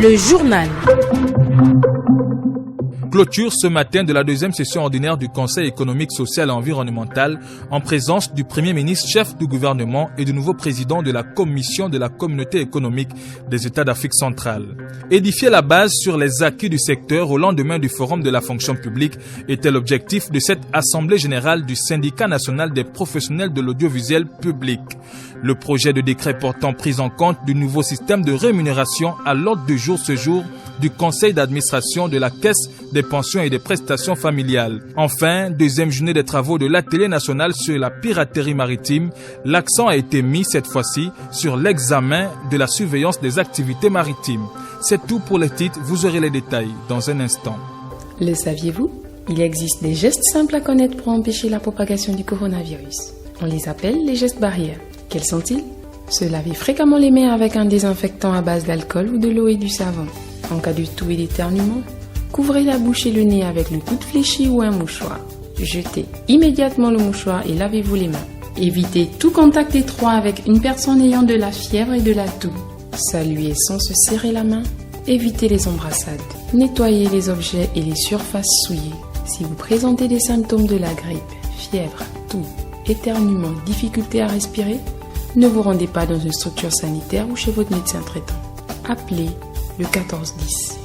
Le journal. Clôture ce matin de la deuxième session ordinaire du Conseil économique, social et environnemental en présence du Premier ministre, chef du gouvernement et du nouveau président de la Commission de la Communauté économique des États d'Afrique centrale. Édifier la base sur les acquis du secteur au lendemain du Forum de la fonction publique était l'objectif de cette Assemblée générale du Syndicat national des professionnels de l'audiovisuel public. Le projet de décret portant prise en compte du nouveau système de rémunération à l'ordre du jour ce jour du Conseil d'administration de la Caisse des pensions et des prestations familiales. Enfin, deuxième journée des travaux de l'atelier national sur la piraterie maritime, l'accent a été mis cette fois-ci sur l'examen de la surveillance des activités maritimes. C'est tout pour les titres, vous aurez les détails dans un instant. Le saviez-vous? Il existe des gestes simples à connaître pour empêcher la propagation du coronavirus. On les appelle les gestes barrières. Quels sont-ils? Se laver fréquemment les mains avec un désinfectant à base d'alcool ou de l'eau et du savon. En cas de toux et d'éternuement, couvrez la bouche et le nez avec le coude fléchi ou un mouchoir. Jetez immédiatement le mouchoir et lavez-vous les mains. Évitez tout contact étroit avec une personne ayant de la fièvre et de la toux. Saluez sans se serrer la main. Évitez les embrassades. Nettoyez les objets et les surfaces souillées. Si vous présentez des symptômes de la grippe, fièvre, toux, éternuement, difficulté à respirer, ne vous rendez pas dans une structure sanitaire ou chez votre médecin traitant. Appelez le 1410.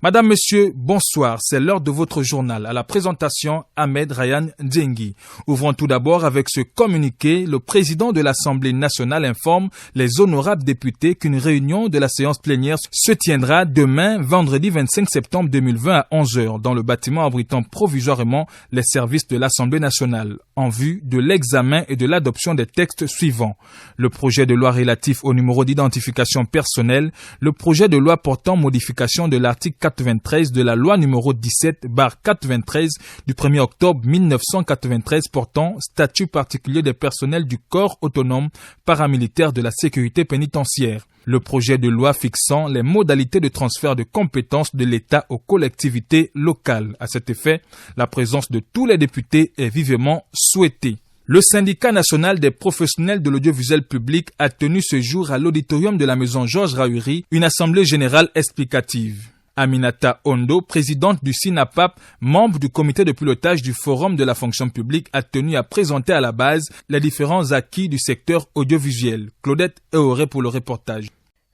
Madame, Monsieur, bonsoir. C'est l'heure de votre journal. À la présentation, Ahmed Ryan Djengi. Ouvrons tout d'abord avec ce communiqué. Le président de l'Assemblée nationale informe les honorables députés qu'une réunion de la séance plénière se tiendra demain, vendredi 25 septembre 2020 à 11h dans le bâtiment abritant provisoirement les services de l'Assemblée nationale en vue de l'examen et de l'adoption des textes suivants. Le projet de loi relatif au numéro d'identification personnelle, le projet de loi portant modification de l'article 93 de la loi numéro 17/93 du 1er octobre 1993 portant statut particulier des personnels du corps autonome paramilitaire de la sécurité pénitentiaire. Le projet de loi fixant les modalités de transfert de compétences de l'État aux collectivités locales. À cet effet, la présence de tous les députés est vivement souhaitée. Le syndicat national des professionnels de l'audiovisuel public a tenu ce jour à l'auditorium de la maison Georges Rahuri une assemblée générale explicative. Aminata Ondo, présidente du SINAPAP, membre du comité de pilotage du Forum de la fonction publique, a tenu à présenter à la base les différents acquis du secteur audiovisuel. Claudette Eoré pour le reportage.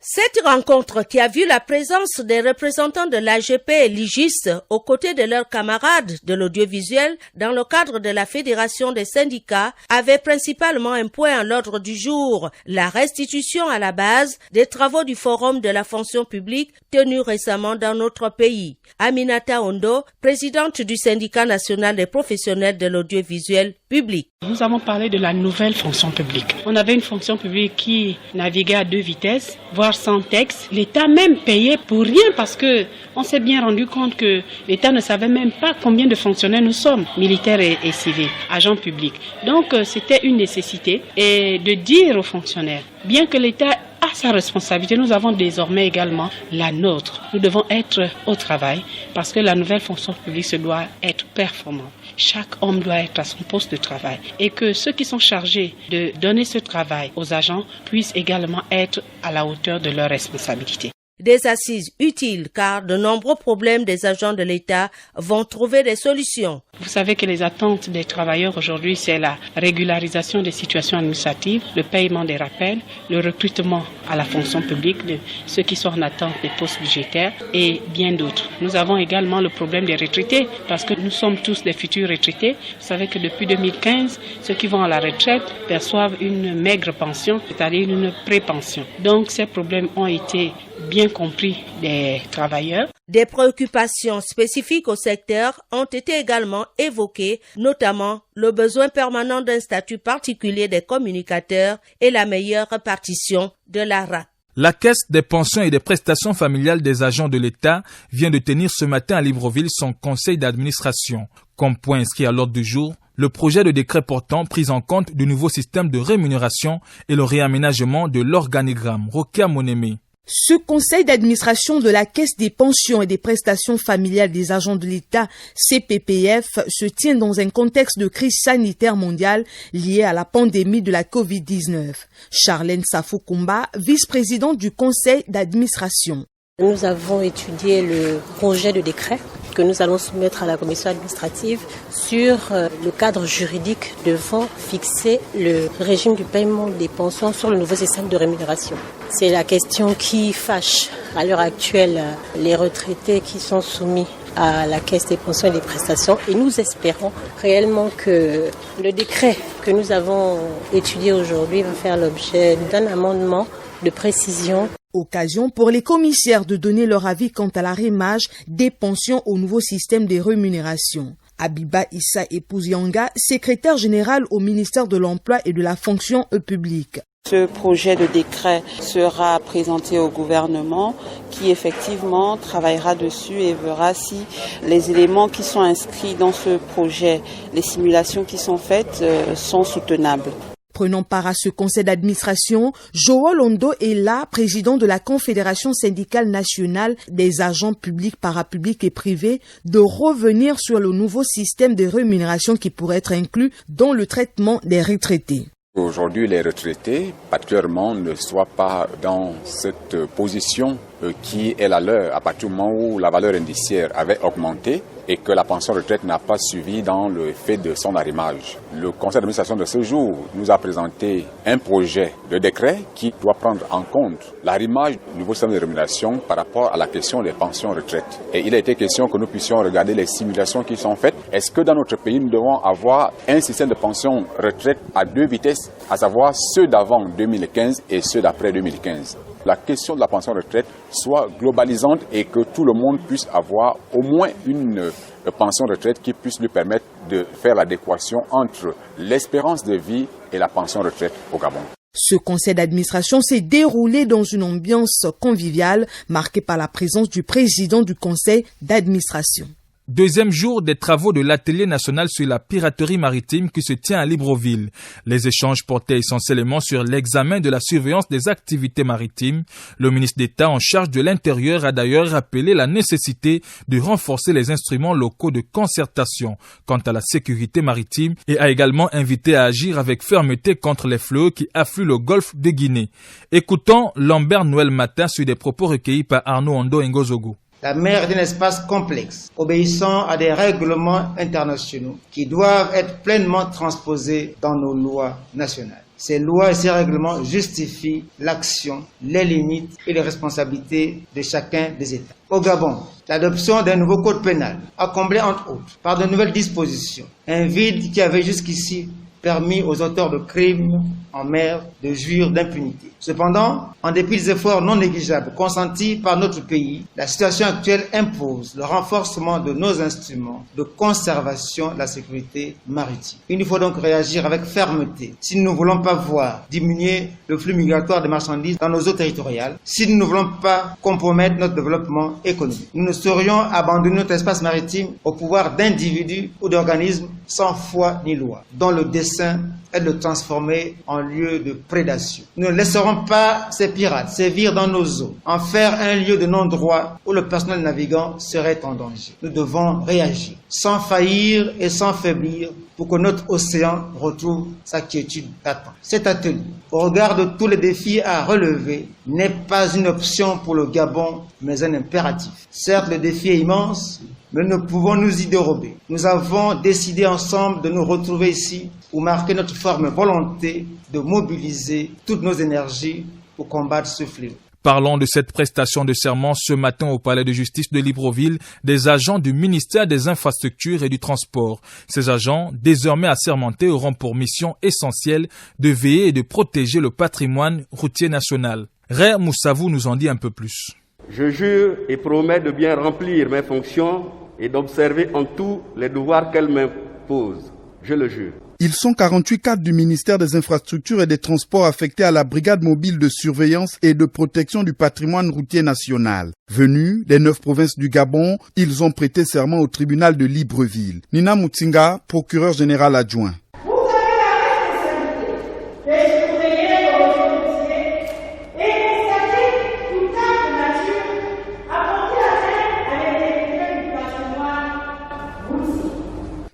Cette rencontre qui a vu la présence des représentants de l'AGP et l'IGIS aux côtés de leurs camarades de l'audiovisuel dans le cadre de la Fédération des syndicats avait principalement un point à l'ordre du jour, la restitution à la base des travaux du Forum de la fonction publique tenu récemment dans notre pays. Aminata Ondo, présidente du syndicat national des professionnels de l'audiovisuel public. Nous avons parlé de la nouvelle fonction publique. On avait une fonction publique qui naviguait à 2 vitesses, voire sans texte. L'État même payait pour rien parce que on s'est bien rendu compte que l'État ne savait même pas combien de fonctionnaires nous sommes, militaires et civils, agents publics. Donc c'était une nécessité et de dire aux fonctionnaires, bien que l'État a sa responsabilité, nous avons désormais également la nôtre. Nous devons être au travail parce que la nouvelle fonction publique se doit être performante. Chaque homme doit être à son poste de travail et que ceux qui sont chargés de donner ce travail aux agents puissent également être à la hauteur de leurs responsabilités. Des assises utiles car de nombreux problèmes des agents de l'État vont trouver des solutions. Vous savez que les attentes des travailleurs aujourd'hui, c'est la régularisation des situations administratives, le paiement des rappels, le recrutement à la fonction publique de ceux qui sont en attente des postes budgétaires et bien d'autres. Nous avons également le problème des retraités parce que nous sommes tous des futurs retraités. Vous savez que depuis 2015, ceux qui vont à la retraite perçoivent une maigre pension, c'est-à-dire une pré-pension. Donc ces problèmes ont été bien compris des travailleurs. Des préoccupations spécifiques au secteur ont été également évoquées, notamment le besoin permanent d'un statut particulier des communicateurs et la meilleure répartition de la RAC. La Caisse des pensions et des prestations familiales des agents de l'État vient de tenir ce matin à Libreville son conseil d'administration. Comme point inscrit à l'ordre du jour, le projet de décret portant prise en compte du nouveau système de rémunération et le réaménagement de l'organigramme. Rokia Moneme. Ce conseil d'administration de la Caisse des pensions et des prestations familiales des agents de l'État, CPPF, se tient dans un contexte de crise sanitaire mondiale liée à la pandémie de la Covid-19. Charlène Safo-Kumba, vice-présidente du conseil d'administration. Nous avons étudié le projet de décret que nous allons soumettre à la commission administrative sur le cadre juridique devant fixer le régime du paiement des pensions sur le nouveau système de rémunération. C'est la question qui fâche à l'heure actuelle les retraités qui sont soumis à la Caisse des pensions et des prestations, et nous espérons réellement que le décret que nous avons étudié aujourd'hui va faire l'objet d'un amendement de précision. Occasion pour les commissaires de donner leur avis quant à l'arrimage des pensions au nouveau système de rémunération. Abiba Issa Epouzianga, secrétaire générale au ministère de l'Emploi et de la fonction publique. Ce projet de décret sera présenté au gouvernement qui effectivement travaillera dessus et verra si les éléments qui sont inscrits dans ce projet, les simulations qui sont faites sont soutenables. Prenant part à ce conseil d'administration, Joël Ondo est là, président de la Confédération syndicale nationale des agents publics, parapublics et privés, de revenir sur le nouveau système de rémunération qui pourrait être inclus dans le traitement des retraités. Aujourd'hui, les retraités, particulièrement, ne soient pas dans cette position qui est la leur à partir du moment où la valeur indiciaire avait augmenté et que la pension retraite n'a pas suivi dans le fait de son arrimage. Le conseil d'administration de ce jour nous a présenté un projet de décret qui doit prendre en compte l'arrimage du nouveau système de rémunération par rapport à la question des pensions retraite. Et il a été question que nous puissions regarder les simulations qui sont faites. Est-ce que dans notre pays, nous devons avoir un système de pension retraite à deux vitesses, à savoir ceux d'avant 2015 et ceux d'après 2015? La question de la pension retraite soit globalisante et que tout le monde puisse avoir au moins une pension retraite qui puisse lui permettre de faire l'adéquation entre l'espérance de vie et la pension retraite au Gabon. Ce conseil d'administration s'est déroulé dans une ambiance conviviale marquée par la présence du président du conseil d'administration. Deuxième jour des travaux de l'atelier national sur la piraterie maritime qui se tient à Libreville. Les échanges portaient essentiellement sur l'examen de la surveillance des activités maritimes. Le ministre d'État en charge de l'Intérieur a d'ailleurs rappelé la nécessité de renforcer les instruments locaux de concertation quant à la sécurité maritime et a également invité à agir avec fermeté contre les fléaux qui affluent le golfe de Guinée. Écoutons Lambert Noël Matin sur des propos recueillis par Arnaud Ondo Ngozogo. La mer est un espace complexe, obéissant à des règlements internationaux qui doivent être pleinement transposés dans nos lois nationales. Ces lois et ces règlements justifient l'action, les limites et les responsabilités de chacun des États. Au Gabon, l'adoption d'un nouveau code pénal a comblé entre autres par de nouvelles dispositions un vide qui avait jusqu'ici permis aux auteurs de crimes en mer de jouir d'impunité. Cependant, en dépit des efforts non négligeables consentis par notre pays, la situation actuelle impose le renforcement de nos instruments de conservation de la sécurité maritime. Il nous faut donc réagir avec fermeté si nous ne voulons pas voir diminuer le flux migratoire de marchandises dans nos eaux territoriales, si nous ne voulons pas compromettre notre développement économique. Nous ne saurions abandonner notre espace maritime au pouvoir d'individus ou d'organismes sans foi ni loi, dont le dessein est de le transformer en lieu de prédation. Nous ne laisserons pas ces pirates sévir dans nos eaux, en faire un lieu de non-droit où le personnel navigant serait en danger. Nous devons réagir, sans faillir et sans faiblir, pour que notre océan retrouve sa quiétude d'attente. Cet atelier, au regard de tous les défis à relever, n'est pas une option pour le Gabon, mais un impératif. Certes, le défi est immense, mais nous pouvons nous y dérober. Nous avons décidé ensemble de nous retrouver ici pour marquer notre ferme volonté de mobiliser toutes nos énergies pour combattre ce fléau. Parlons de cette prestation de serment ce matin au palais de justice de Libreville des agents du ministère des Infrastructures et du Transport. Ces agents, désormais assermentés, auront pour mission essentielle de veiller et de protéger le patrimoine routier national. Ray Moussavou nous en dit un peu plus. Je jure et promets de bien remplir mes fonctions et d'observer en tout les devoirs qu'elles m'imposent. Je le jure. Ils sont 48 cadres du ministère des Infrastructures et des Transports affectés à la brigade mobile de surveillance et de protection du patrimoine routier national. Venus des 9 provinces du Gabon, ils ont prêté serment au tribunal de Libreville. Nina Moutsinga, procureur général adjoint.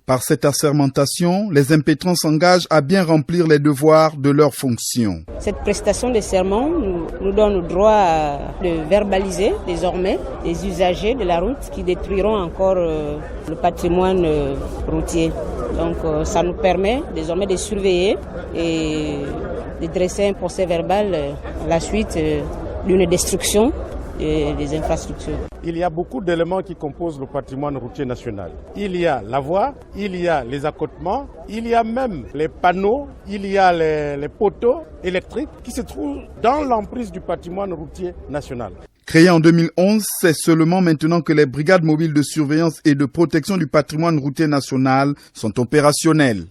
Par cette assermentation, les impétrants s'engagent à bien remplir les devoirs de leurs fonctions. Cette prestation de serment nous donne le droit de verbaliser désormais les usagers de la route qui détruiront encore le patrimoine routier. Donc ça nous permet désormais de surveiller et de dresser un procès verbal à la suite d'une destruction des infrastructures. Il y a beaucoup d'éléments qui composent le patrimoine routier national. Il y a la voie, il y a les accotements, il y a même les panneaux, il y a les poteaux électriques qui se trouvent dans l'emprise du patrimoine routier national. Créé en 2011, c'est seulement maintenant que les brigades mobiles de surveillance et de protection du patrimoine routier national sont opérationnelles.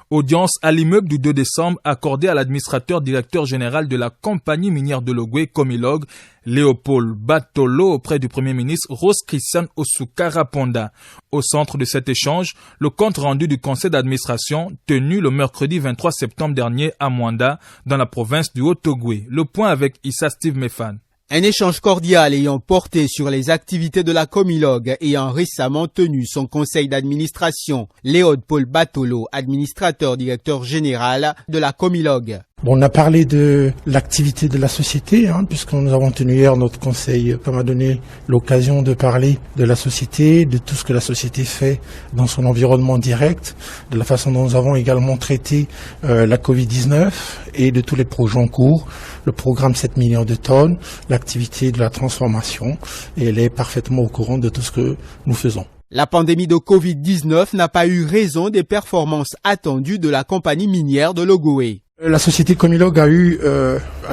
Audience à l'immeuble du 2 décembre accordée à l'administrateur directeur général de la compagnie minière de Logoué, Comilog, Léopold Batolo, auprès du Premier ministre Rose Christiane Osukara-Ponda. Au centre de cet échange, le compte rendu du conseil d'administration tenu le mercredi 23 septembre dernier à Mwanda, dans la province du Haut-Ogoué. Le point avec Issa Steve Mefan. Un échange cordial ayant porté sur les activités de la Comilog ayant récemment tenu son conseil d'administration. Léopold Batolo, administrateur directeur général de la Comilog. On a parlé de l'activité de la société, puisque nous avons tenu hier notre conseil, qui m'a donné l'occasion de parler de la société, de tout ce que la société fait dans son environnement direct, de la façon dont nous avons également traité la Covid-19 et de tous les projets en cours, le programme 7 millions de tonnes, l'activité de la transformation, et elle est parfaitement au courant de tout ce que nous faisons. La pandémie de Covid-19 n'a pas eu raison des performances attendues de la compagnie minière de Logoué. La société Comilog a eu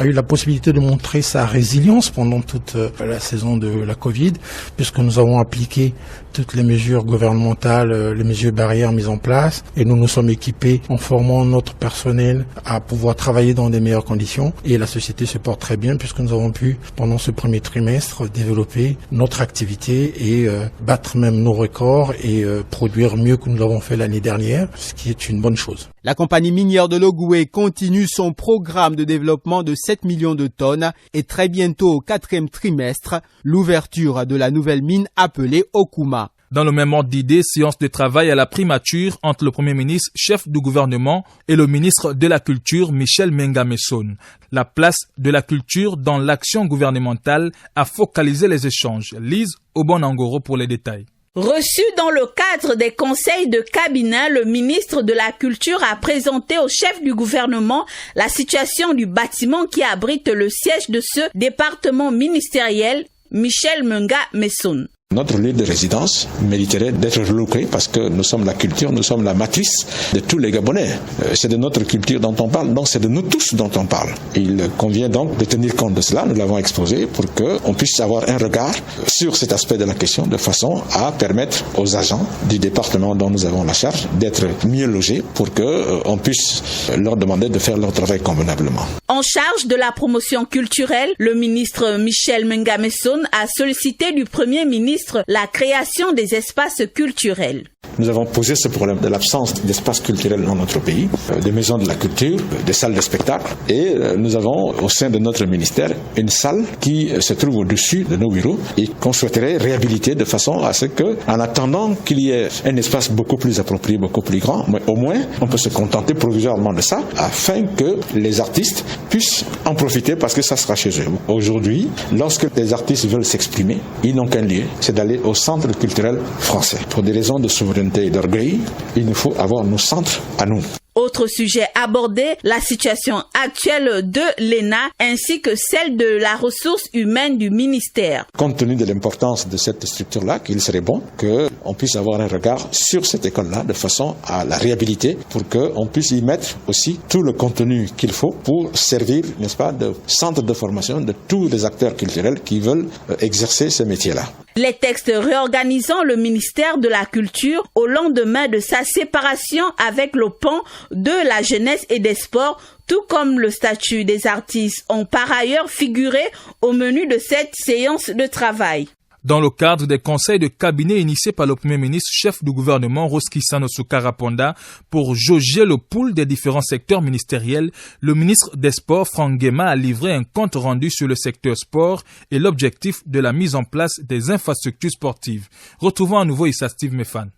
la possibilité de montrer sa résilience pendant toute la saison de la Covid, puisque nous avons appliqué toutes les mesures gouvernementales, les mesures barrières mises en place, et nous nous sommes équipés en formant notre personnel à pouvoir travailler dans des meilleures conditions. Et la société se porte très bien, puisque nous avons pu, pendant ce premier trimestre, développer notre activité et battre même nos records et produire mieux que nous l'avons fait l'année dernière, ce qui est une bonne chose. La compagnie minière de Logoué continue son programme de développement de 7 millions de tonnes et très bientôt au 4e trimestre, l'ouverture de la nouvelle mine appelée Okuma. Dans le même ordre d'idées, séance de travail à la primature entre le Premier ministre, chef du gouvernement, et le ministre de la Culture, Michel Menga-Messon. La place de la culture dans l'action gouvernementale a focalisé les échanges. Lise Obonangoro pour les détails. Reçu dans le cadre des conseils de cabinet, le ministre de la Culture a présenté au chef du gouvernement la situation du bâtiment qui abrite le siège de ce département ministériel, Michel Menga-Messon. Notre lieu de résidence mériterait d'être relocé parce que nous sommes la culture, nous sommes la matrice de tous les Gabonais. C'est de notre culture dont on parle, donc c'est de nous tous dont on parle. Il convient donc de tenir compte de cela, nous l'avons exposé, pour qu'on puisse avoir un regard sur cet aspect de la question de façon à permettre aux agents du département dont nous avons la charge d'être mieux logés pour qu'on puisse leur demander de faire leur travail convenablement. En charge de la promotion culturelle, le ministre Michel Menga-Messon a sollicité du Premier ministre la création des espaces culturels. Nous avons posé ce problème de l'absence d'espaces culturels dans notre pays, des maisons de la culture, des salles de spectacle, et nous avons au sein de notre ministère une salle qui se trouve au-dessus de nos bureaux et qu'on souhaiterait réhabiliter de façon à ce que, en attendant qu'il y ait un espace beaucoup plus approprié, beaucoup plus grand, mais au moins on peut se contenter provisoirement de ça afin que les artistes puissent en profiter parce que ça sera chez eux. Aujourd'hui, lorsque les artistes veulent s'exprimer, ils n'ont qu'un lieu, c'est d'aller au centre culturel français. Pour des raisons de souveraineté et d'orgueil, il nous faut avoir nos centres à nous. Autre sujet abordé, la situation actuelle de l'ENA ainsi que celle de la ressource humaine du ministère. Compte tenu de l'importance de cette structure-là, qu'il serait bon qu'on puisse avoir un regard sur cette école-là de façon à la réhabiliter pour qu'on puisse y mettre aussi tout le contenu qu'il faut pour servir, n'est-ce pas, de centre de formation de tous les acteurs culturels qui veulent exercer ce métier-là. Les textes réorganisant le ministère de la Culture au lendemain de sa séparation avec le pan de la jeunesse et des sports, tout comme le statut des artistes, ont par ailleurs figuré au menu de cette séance de travail. Dans le cadre des conseils de cabinet initiés par le Premier ministre chef du gouvernement Roskisano Sukaraponda pour jauger le pool des différents secteurs ministériels, le ministre des Sports Franck Nguema a livré un compte rendu sur le secteur sport et l'objectif de la mise en place des infrastructures sportives. Retrouvons à nouveau Issa Steve Mefan.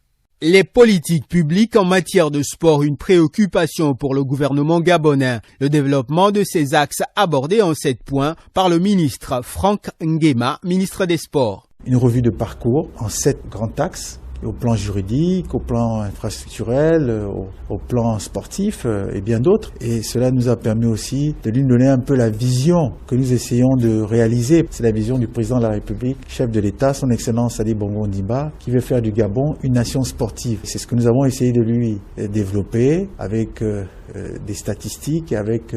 Les politiques publiques en matière de sport, une préoccupation pour le gouvernement gabonais. Le développement de ces axes abordés en 7 points par le ministre Franck Nguema, ministre des Sports. Une revue de parcours en 7 grands axes, au plan juridique, au plan infrastructurel, au plan sportif et bien d'autres. Et cela nous a permis aussi de lui donner un peu la vision que nous essayons de réaliser. C'est la vision du président de la République, chef de l'État, son Excellence Ali Bongo Ondimba, qui veut faire du Gabon une nation sportive. C'est ce que nous avons essayé de lui développer avec des statistiques et avec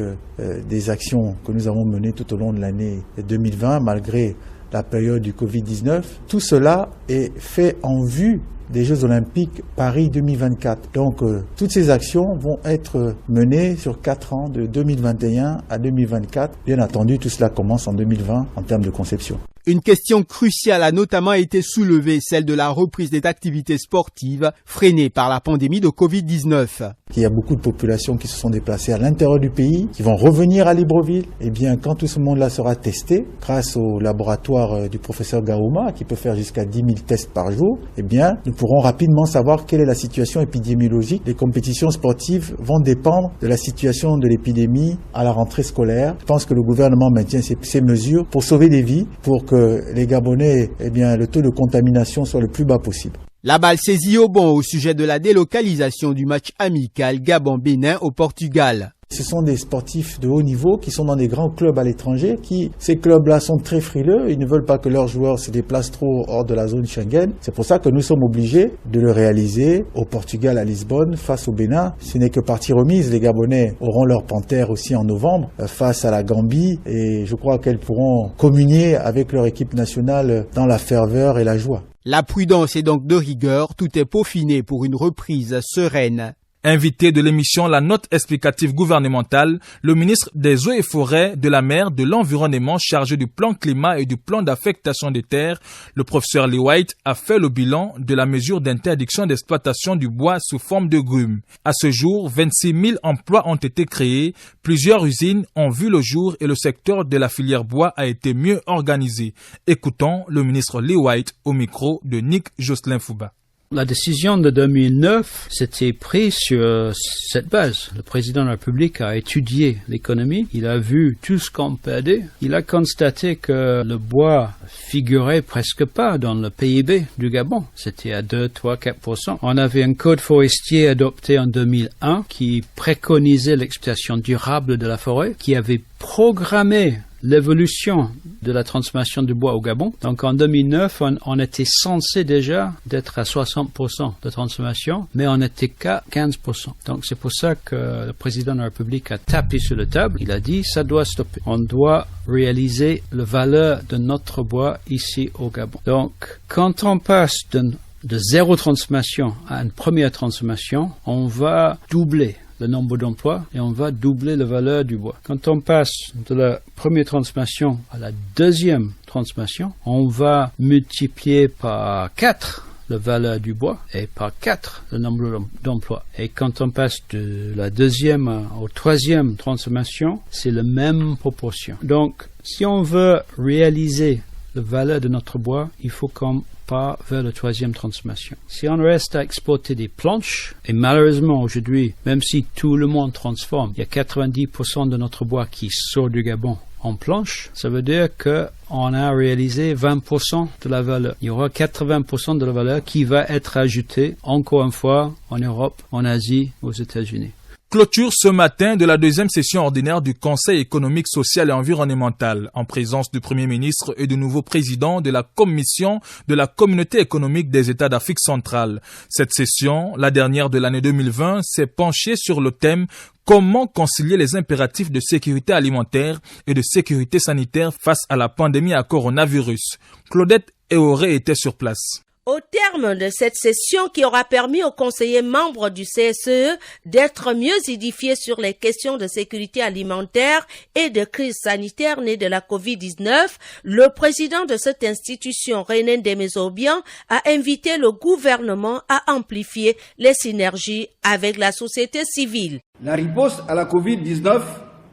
des actions que nous avons menées tout au long de l'année 2020, malgré la période du Covid-19. Tout cela est fait en vue des Jeux Olympiques Paris 2024. Donc, toutes ces actions vont être menées sur 4 ans, de 2021 à 2024. Bien entendu, tout cela commence en 2020 en termes de conception. Une question cruciale a notamment été soulevée, celle de la reprise des activités sportives freinée par la pandémie de Covid-19. Il y a beaucoup de populations qui se sont déplacées à l'intérieur du pays, qui vont revenir à Libreville. Eh bien, quand tout ce monde-là sera testé, grâce au laboratoire du professeur Gaouma, qui peut faire jusqu'à 10 000 tests par jour, eh bien, nous pourrons rapidement savoir quelle est la situation épidémiologique. Les compétitions sportives vont dépendre de la situation de l'épidémie à la rentrée scolaire. Je pense que le gouvernement maintient ces mesures pour sauver des vies, pour que les Gabonais, eh bien, le taux de contamination soit le plus bas possible. La balle saisie au bon au sujet de la délocalisation du match amical Gabon-Bénin au Portugal. Ce sont des sportifs de haut niveau qui sont dans des grands clubs à l'étranger. Ces clubs-là sont très frileux. Ils ne veulent pas que leurs joueurs se déplacent trop hors de la zone Schengen. C'est pour ça que nous sommes obligés de le réaliser au Portugal, à Lisbonne, face au Bénin. Ce n'est que partie remise. Les Gabonais auront leur panthère aussi en novembre face à la Gambie. Et je crois qu'elles pourront communier avec leur équipe nationale dans la ferveur et la joie. La prudence est donc de rigueur. Tout est peaufiné pour une reprise sereine. Invité de l'émission La Note explicative gouvernementale, le ministre des Eaux et Forêts, de la Mer, de l'Environnement chargé du plan climat et du plan d'affectation des terres, le professeur Lee White, a fait le bilan de la mesure d'interdiction d'exploitation du bois sous forme de grumes. À ce jour, 26 000 emplois ont été créés, plusieurs usines ont vu le jour et le secteur de la filière bois a été mieux organisé. Écoutons le ministre Lee White au micro de Nick Jocelyn Fouba. La décision de 2009 s'était prise sur cette base. Le président de la République a étudié l'économie, il a vu tout ce qu'on perdait. Il a constaté que le bois figurait presque pas dans le PIB du Gabon. C'était à 2, 3, 4%. On avait un code forestier adopté en 2001 qui préconisait l'exploitation durable de la forêt, qui avait programmé l'évolution de la transformation du bois au Gabon. Donc en 2009, on était censé déjà d'être à 60% de transformation, mais on n'était qu'à 15%. Donc c'est pour ça que le président de la République a tapé sur la table. Il a dit, ça doit stopper. On doit réaliser la valeur de notre bois ici au Gabon. Donc quand on passe de zéro transformation à une première transformation, on va doubler le nombre d'emplois et on va doubler la valeur du bois. Quand on passe de la première transformation à la deuxième transformation, on va multiplier par 4 la valeur du bois et par 4 le nombre d'emplois. Et quand on passe de la deuxième au troisième transformation, c'est la même proportion. Donc, si on veut réaliser la valeur de notre bois, il faut qu'on part vers la troisième transformation. Si on reste à exporter des planches, et malheureusement aujourd'hui, même si tout le monde transforme, il y a 90% de notre bois qui sort du Gabon en planche, ça veut dire qu'on a réalisé 20% de la valeur. Il y aura 80% de la valeur qui va être ajoutée, encore une fois, en Europe, en Asie, aux États-Unis. Clôture ce matin de la deuxième session ordinaire du Conseil économique, social et environnemental, en présence du Premier ministre et du nouveau président de la Commission de la Communauté économique des États d'Afrique centrale. Cette session, la dernière de l'année 2020, s'est penchée sur le thème « Comment concilier les impératifs de sécurité alimentaire et de sécurité sanitaire face à la pandémie à coronavirus ?» Claudette Eoré était sur place. Au terme de cette session qui aura permis aux conseillers membres du CSE d'être mieux édifiés sur les questions de sécurité alimentaire et de crise sanitaire née de la Covid-19, le président de cette institution, René Ndémézobian, a invité le gouvernement à amplifier les synergies avec la société civile. La riposte à la Covid-19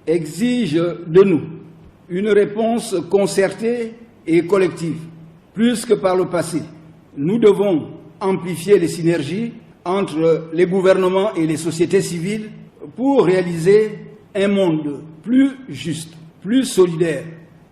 exige de nous une réponse concertée et collective, plus que par le passé. Nous devons amplifier les synergies entre les gouvernements et les sociétés civiles pour réaliser un monde plus juste, plus solidaire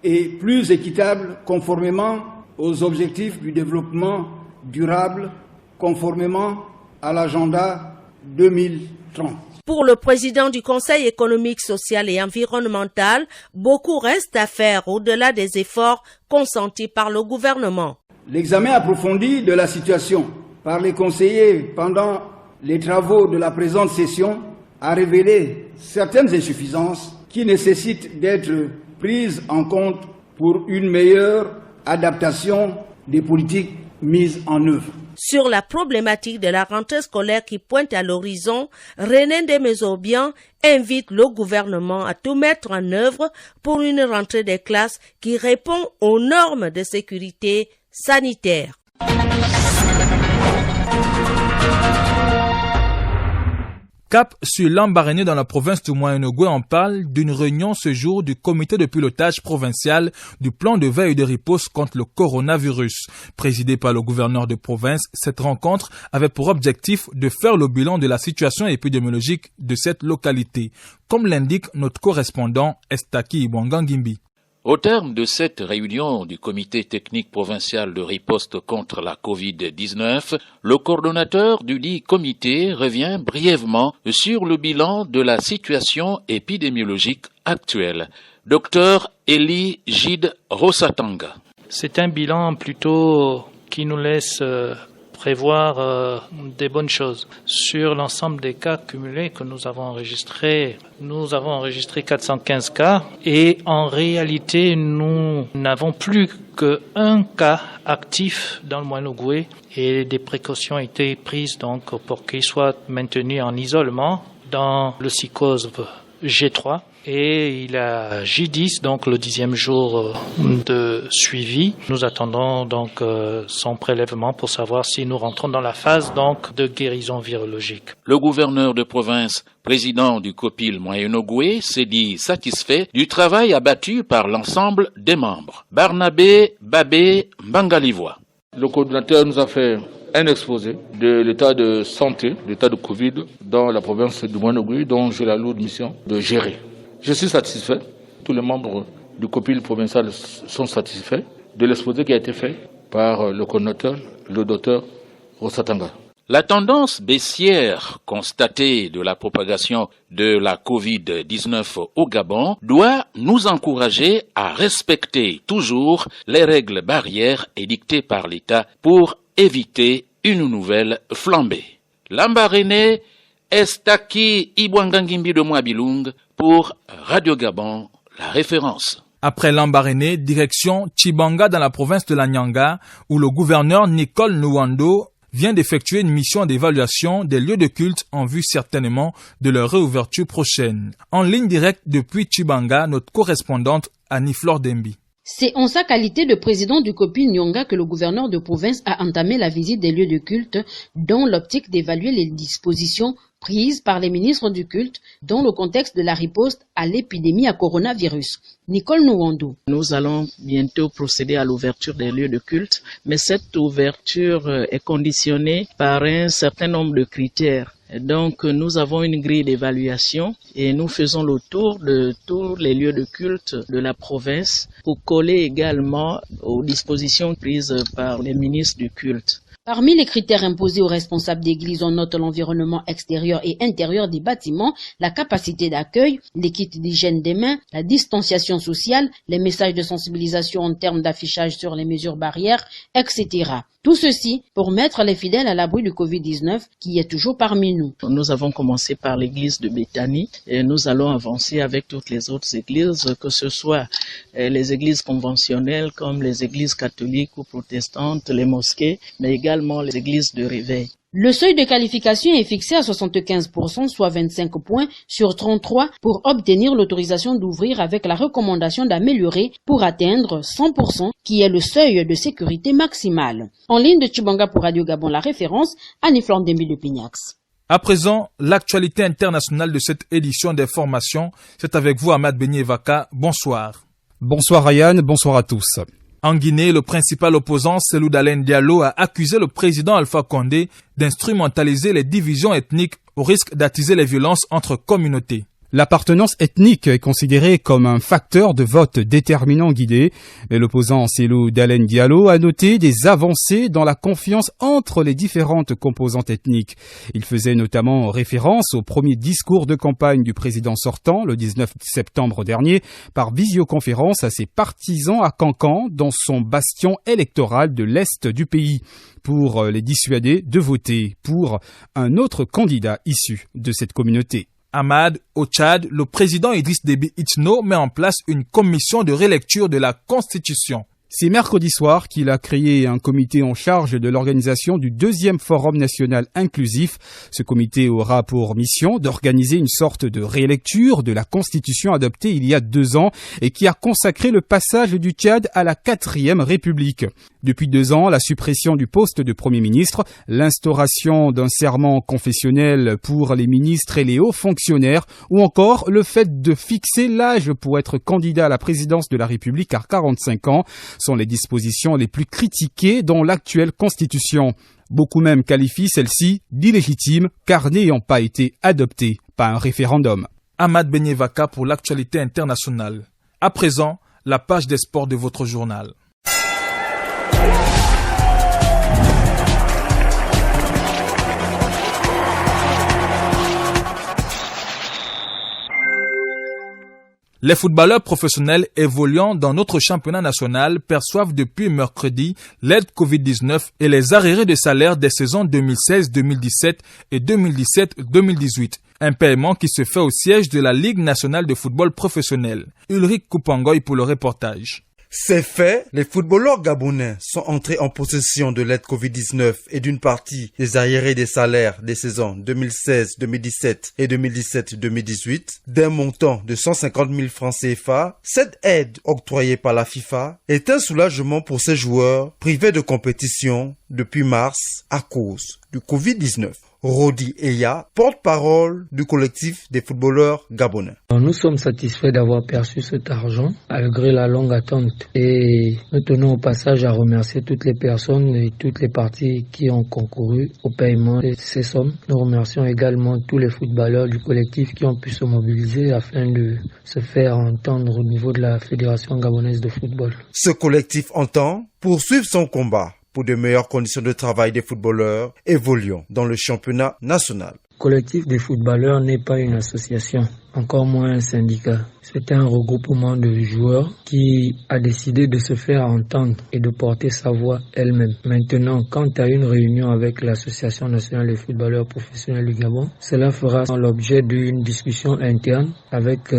et plus équitable conformément aux objectifs du développement durable, conformément à l'agenda 2030. Pour le président du Conseil économique, social et environnemental, beaucoup reste à faire au-delà des efforts consentis par le gouvernement. L'examen approfondi de la situation par les conseillers pendant les travaux de la présente session a révélé certaines insuffisances qui nécessitent d'être prises en compte pour une meilleure adaptation des politiques mises en œuvre. Sur la problématique de la rentrée scolaire qui pointe à l'horizon, René Ndémézobian invite le gouvernement à tout mettre en œuvre pour une rentrée des classes qui répond aux normes de sécurité sanitaire. Cap sur Lambaréné dans la province du Moyen-Ogooué, on parle d'une réunion ce jour du comité de pilotage provincial du plan de veille et de riposte contre le coronavirus. Présidée par le gouverneur de province, cette rencontre avait pour objectif de faire le bilan de la situation épidémiologique de cette localité, comme l'indique notre correspondant Estaki Ibwangangimbi. Au terme de cette réunion du comité technique provincial de riposte contre la Covid-19, le coordonnateur du dit comité revient brièvement sur le bilan de la situation épidémiologique actuelle. Dr Eli Gide Rosatanga. C'est un bilan plutôt qui nous laisse prévoir des bonnes choses. Sur l'ensemble des cas cumulés que nous avons enregistrés 415 cas et en réalité nous n'avons plus qu'un cas actif dans le Moyen-Ogooué et des précautions ont été prises donc pour qu'il soit maintenu en isolement dans le psychose G3. Et il a J10, donc le 10e jour de suivi. Nous attendons donc son prélèvement pour savoir si nous rentrons dans la phase donc de guérison virologique. Le gouverneur de province, président du COPIL Moyen-Ogooué, s'est dit satisfait du travail abattu par l'ensemble des membres. Barnabé Babé Mbangalivois. Le coordinateur nous a fait un exposé de l'état de santé, l'état de Covid dans la province du Moyen-Ogooué, dont j'ai la lourde mission de gérer. Je suis satisfait, tous les membres du COPIL provincial sont satisfaits de l'exposé qui a été fait par le coordinateur, le docteur Rosatanga. La tendance baissière constatée de la propagation de la Covid-19 au Gabon doit nous encourager à respecter toujours les règles barrières édictées par l'État pour éviter une nouvelle flambée. Lambaréné, Estaki Ibwangangimbi de Mwabilung pour Radio Gabon, la référence. Après Lambaréné, direction Tchibanga dans la province de la Nyanga, où le gouverneur Nicole Nwando vient d'effectuer une mission d'évaluation des lieux de culte en vue certainement de leur réouverture prochaine. En ligne directe depuis Tchibanga, notre correspondante Annie-Flore Dembi. C'est en sa qualité de président du COPIL Nyanga que le gouverneur de province a entamé la visite des lieux de culte dans l'optique d'évaluer les dispositions prises par les ministres du culte dans le contexte de la riposte à l'épidémie à coronavirus. Nicole Nwando. Nous allons bientôt procéder à l'ouverture des lieux de culte, mais cette ouverture est conditionnée par un certain nombre de critères. Donc nous avons une grille d'évaluation et nous faisons le tour de tous les lieux de culte de la province pour coller également aux dispositions prises par les ministres du culte. Parmi les critères imposés aux responsables d'église, on note l'environnement extérieur et intérieur des bâtiments, la capacité d'accueil, les kits d'hygiène des mains, la distanciation sociale, les messages de sensibilisation en termes d'affichage sur les mesures barrières, etc. Tout ceci pour mettre les fidèles à l'abri du Covid-19 qui est toujours parmi nous. nous. Nous avons commencé par l'église de Béthanie et nous allons avancer avec toutes les autres églises, que ce soit les églises conventionnelles comme les églises catholiques ou protestantes, les mosquées, mais également les églises de réveil. Le seuil de qualification est fixé à 75%, soit 25 points sur 33 pour obtenir l'autorisation d'ouvrir avec la recommandation d'améliorer pour atteindre 100% qui est le seuil de sécurité maximale. En ligne de Chibanga pour Radio Gabon, la référence, Annie Flandembi de Pignax. À présent, l'actualité internationale de cette édition des formations, c'est avec vous Ahmad Benyevaka. Bonsoir. Bonsoir Ryan, bonsoir à tous. En Guinée, le principal opposant, Cellou Dalein Diallo, a accusé le président Alpha Condé d'instrumentaliser les divisions ethniques au risque d'attiser les violences entre communautés. L'appartenance ethnique est considérée comme un facteur de vote déterminant guidé, mais l'opposant Cellou Dalein Diallo a noté des avancées dans la confiance entre les différentes composantes ethniques. Il faisait notamment référence au premier discours de campagne du président sortant, le 19 septembre dernier, par visioconférence à ses partisans à Kankan, dans son bastion électoral de l'Est du pays, pour les dissuader de voter pour un autre candidat issu de cette communauté. Ahmad, au Tchad, le président Idriss Déby Itno met en place une commission de relecture de la Constitution. C'est mercredi soir qu'il a créé un comité en charge de l'organisation du 2e Forum national inclusif. Ce comité aura pour mission d'organiser une sorte de rélecture de la Constitution adoptée il y a 2 ans et qui a consacré le passage du Tchad à la 4e République. Depuis 2 ans, la suppression du poste de Premier ministre, l'instauration d'un serment confessionnel pour les ministres et les hauts fonctionnaires, ou encore le fait de fixer l'âge pour être candidat à la présidence de la République à 45 ans, sont les dispositions les plus critiquées dans l'actuelle Constitution. Beaucoup même qualifient celle-ci d'illégitime car n'ayant pas été adoptée par un référendum. Ahmad Benyevaka pour l'actualité internationale. À présent, la page des sports de votre journal. Les footballeurs professionnels évoluant dans notre championnat national perçoivent depuis mercredi l'aide Covid-19 et les arriérés de salaire des saisons 2016-2017 et 2017-2018. Un paiement qui se fait au siège de la Ligue nationale de football professionnel. Ulrich Kupangoy pour le reportage. C'est fait, les footballeurs gabonais sont entrés en possession de l'aide Covid-19 et d'une partie des arriérés des salaires des saisons 2016-2017 et 2017-2018 d'un montant de 150 000 francs CFA. Cette aide octroyée par la FIFA est un soulagement pour ces joueurs privés de compétition depuis mars à cause du Covid-19. Rodi Eya, porte-parole du collectif des footballeurs gabonais. Nous sommes satisfaits d'avoir perçu cet argent malgré la longue attente et nous tenons au passage à remercier toutes les personnes et toutes les parties qui ont concouru au paiement de ces sommes. Nous remercions également tous les footballeurs du collectif qui ont pu se mobiliser afin de se faire entendre au niveau de la Fédération gabonaise de football. Ce collectif entend poursuivre son combat pour de meilleures conditions de travail des footballeurs évoluant dans le championnat national. Le collectif des footballeurs n'est pas une association, encore moins un syndicat. C'est un regroupement de joueurs qui a décidé de se faire entendre et de porter sa voix elle-même. Maintenant, quant à une réunion avec l'Association nationale des footballeurs professionnels du Gabon, cela fera l'objet d'une discussion interne avec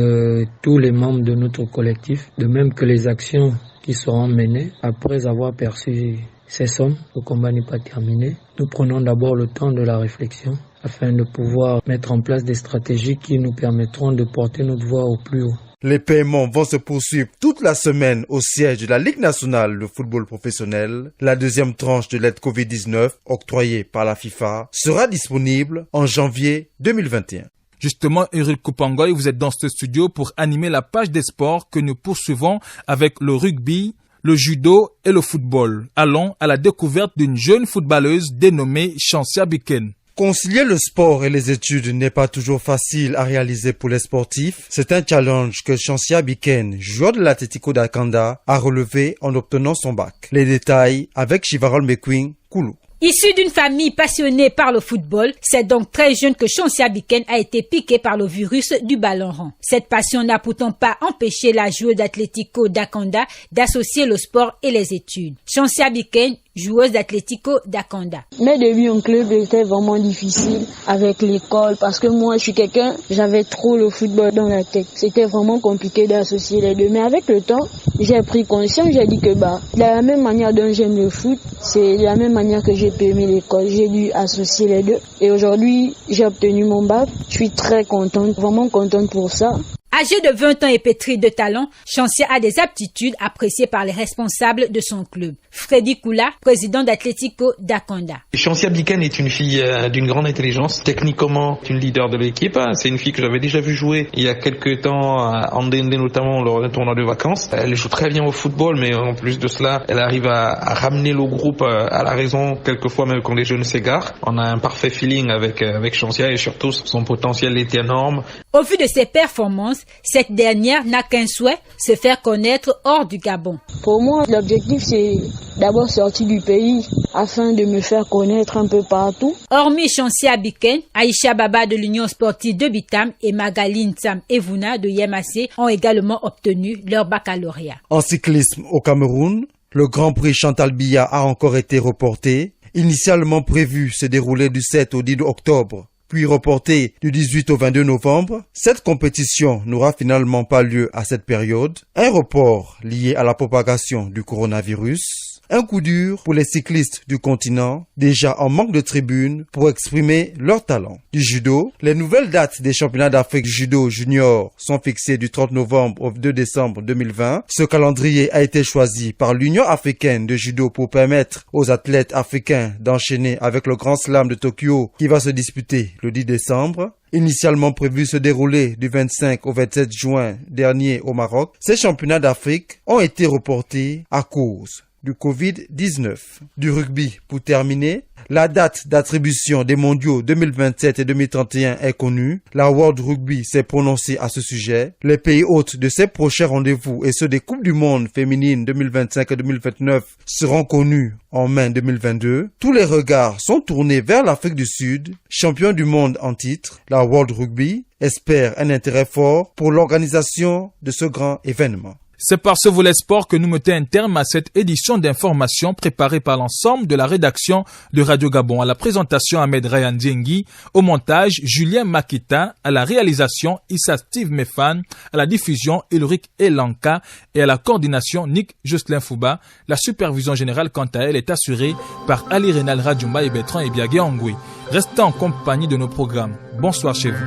tous les membres de notre collectif, de même que les actions qui seront menées après avoir perçu ces sommes. Le combat n'est pas terminé. Nous prenons d'abord le temps de la réflexion afin de pouvoir mettre en place des stratégies qui nous permettront de porter notre voix au plus haut. Les paiements vont se poursuivre toute la semaine au siège de la Ligue nationale de football professionnel. La deuxième tranche de l'aide Covid-19, octroyée par la FIFA, sera disponible en janvier 2021. Justement, Eric Kupangoy, vous êtes dans ce studio pour animer la page des sports que nous poursuivons avec le rugby, le judo et le football. Allons à la découverte d'une jeune footballeuse dénommée Chancia Biken. Concilier le sport et les études n'est pas toujours facile à réaliser pour les sportifs. C'est un challenge que Chancia Biken, joueur de l'Atlético d'Akanda, a relevé en obtenant son bac. Les détails avec Chivarol Mekwing Koulou. Issue d'une famille passionnée par le football, c'est donc très jeune que Chancia Biken a été piquée par le virus du ballon rond. Cette passion n'a pourtant pas empêché la joueuse d'Atlético d'Akanda d'associer le sport et les études. Chancia Biken, joueuse d'Atlético d'Akonda. Mes débuts en club étaient vraiment difficiles avec l'école parce que moi je suis quelqu'un, j'avais trop le football dans la tête. C'était vraiment compliqué d'associer les deux. Mais avec le temps, j'ai pris conscience, j'ai dit que de la même manière dont j'aime le foot, c'est de la même manière que j'ai pu aimer l'école. J'ai dû associer les deux. Et aujourd'hui, j'ai obtenu mon bac. Je suis très contente, vraiment contente pour ça. Âgé de 20 ans et pétri de talent, Chancia a des aptitudes appréciées par les responsables de son club. Freddy Koula, président d'Atlético d'Akonda. Chancia Biken est une fille d'une grande intelligence, techniquement une leader de l'équipe. C'est une fille que j'avais déjà vu jouer il y a quelques temps à Ndende, notamment lors d'un tournoi de vacances. Elle joue très bien au football, mais en plus de cela, elle arrive à ramener le groupe à la raison, quelquefois même quand les jeunes s'égarent. On a un parfait feeling avec Chancia et surtout son potentiel est énorme. Au vu de ses performances, cette dernière n'a qu'un souhait, se faire connaître hors du Gabon. Pour moi, l'objectif c'est d'abord sortir du pays afin de me faire connaître un peu partout. Hormis Chancia Biken, Aïcha Baba de l'Union sportive de Bitam et Magaline Tsam Evuna de Yemassé ont également obtenu leur baccalauréat. En cyclisme au Cameroun, le Grand Prix Chantal Biya a encore été reporté. Initialement prévu se dérouler du 7 au 10 octobre. Puis reporté du 18 au 22 novembre, cette compétition n'aura finalement pas lieu à cette période. Un report lié à la propagation du coronavirus. Un coup dur pour les cyclistes du continent, déjà en manque de tribunes pour exprimer leur talent. Du judo, les nouvelles dates des championnats d'Afrique judo junior sont fixées du 30 novembre au 2 décembre 2020. Ce calendrier a été choisi par l'Union africaine de judo pour permettre aux athlètes africains d'enchaîner avec le Grand Slam de Tokyo qui va se disputer le 10 décembre. Initialement prévu se dérouler du 25 au 27 juin dernier au Maroc, ces championnats d'Afrique ont été reportés à cause du Covid-19. Du rugby, pour terminer, la date d'attribution des mondiaux 2027 et 2031 est connue. La World Rugby s'est prononcée à ce sujet. Les pays hôtes de ces prochains rendez-vous et ceux des Coupes du Monde féminines 2025 et 2029 seront connus en mai 2022. Tous les regards sont tournés vers l'Afrique du Sud, champion du monde en titre. La World Rugby espère un intérêt fort pour l'organisation de ce grand événement. C'est par ce volet sport que nous mettons un terme à cette édition d'information préparée par l'ensemble de la rédaction de Radio Gabon. À la présentation, Ahmed Rayan Diengui, au montage, Julien Makita, à la réalisation, Issa Steve Mefan, à la diffusion, Ulrich Elanka et à la coordination, Nick Jocelyn Fouba. La supervision générale, quant à elle, est assurée par Ali Renal Radjoumba et Bertrand Ebiagé Angoui. Restez en compagnie de nos programmes. Bonsoir chez vous.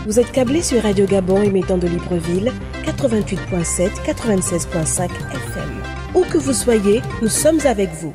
Vous êtes câblé sur Radio Gabon émettant de Libreville, 88.7, 96.5 FM. Où que vous soyez, nous sommes avec vous.